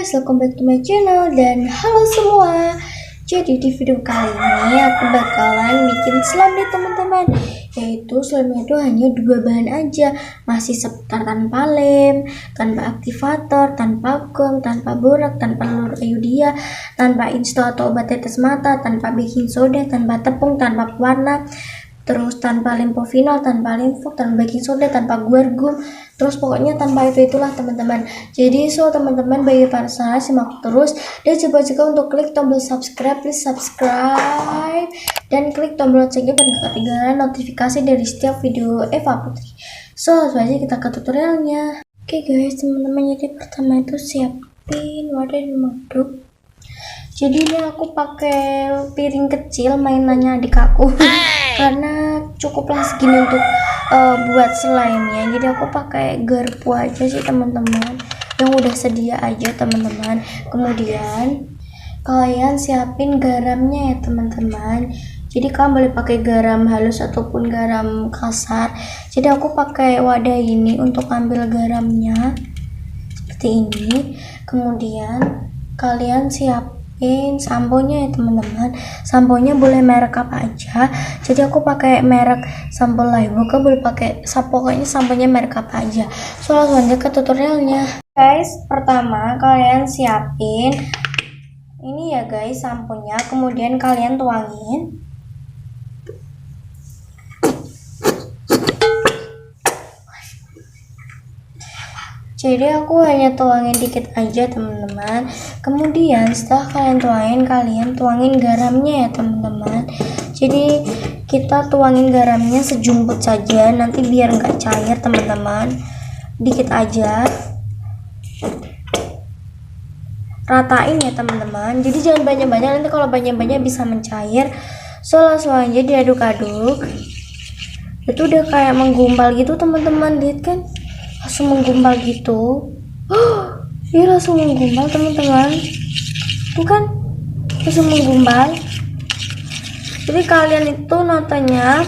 guys, welcome back to my channel dan halo semua. Jadi di video kali ini aku bakalan bikin slime nih teman-teman. Yaitu slime itu hanya dua bahan aja, masih seputar tanpa lem, tanpa aktivator, tanpa gom, tanpa borak, tanpa telur ayudia, tanpa insto atau obat tetes mata, tanpa baking soda, tanpa tepung, tanpa pewarna, terus tanpa limfofinol, tanpa limfok, tanpa baking soda, tanpa guar gum, terus pokoknya tanpa itulah teman-teman. Jadi teman-teman bagi para sahabat simak terus dan coba juga untuk klik tombol subscribe, please subscribe dan klik tombol loncengnya biar gak ketinggalan notifikasi dari setiap video Eva Putri. Langsung aja kita ke tutorialnya. Oke guys teman-teman, jadi pertama itu siapin wadah dan mangkuk. Jadi ini aku pakai piring kecil mainannya adik aku karena cukuplah segini untuk buat slime-nya. Jadi aku pakai garpu aja sih teman-teman, yang udah sedia aja teman-teman. Kemudian kalian siapin garamnya ya teman-teman. Jadi kalian boleh pakai garam halus ataupun garam kasar. Jadi aku pakai wadah ini untuk ambil garamnya seperti ini. Kemudian kalian siapin samponya ya teman-teman. Samponya boleh merek apa aja. Jadi aku pakai merek sampo Lifebuoy, boleh pakai pokoknya samponya merek apa aja. Langsung aja ke tutorialnya guys. Pertama kalian siapin ini ya guys samponya, kemudian kalian tuangin. Jadi aku hanya tuangin dikit aja teman-teman. Kemudian setelah kalian tuangin garamnya ya teman-teman. Jadi kita tuangin garamnya sejumput saja, nanti biar nggak cair teman-teman. Dikit aja, ratain ya teman-teman. Jadi jangan banyak-banyak, nanti kalau banyak-banyak bisa mencair. Langsung aja diaduk-aduk. Itu udah kayak menggumpal gitu teman-teman, lihat kan? Langsung menggumpal gitu. Iya langsung menggumpal teman-teman, bukan langsung menggumpal. Jadi kalian itu notanya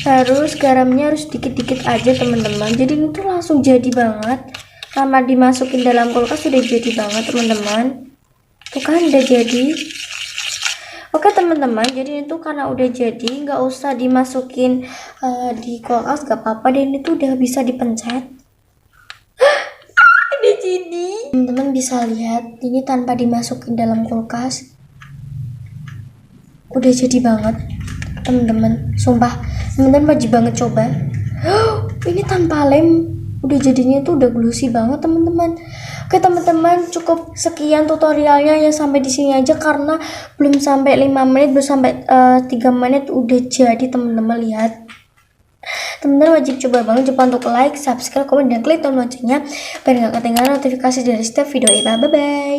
harus garamnya harus dikit-dikit aja teman-teman. Jadi itu langsung jadi banget, sama dimasukin dalam kulkas sudah jadi banget teman-teman. Tuh kan udah jadi. Oke teman-teman, jadi itu karena udah jadi nggak usah dimasukin di kulkas, gak apa-apa. Dan itu udah bisa dipencet. Jadi teman-teman bisa lihat ini tanpa dimasukin dalam kulkas udah jadi banget teman-teman, sumpah teman-teman wajib banget coba. Ini tanpa lem udah jadinya tuh udah glossy banget teman-teman. Oke teman-teman, cukup sekian tutorialnya ya, sampai di sini aja karena belum sampai 5 menit, belum sampai 3 menit udah jadi teman-teman. Lihat teman-teman wajib coba banget, coba untuk like, subscribe, komen, dan klik tombol loncengnya biar gak ketinggalan notifikasi dari setiap video Eva. Bye bye.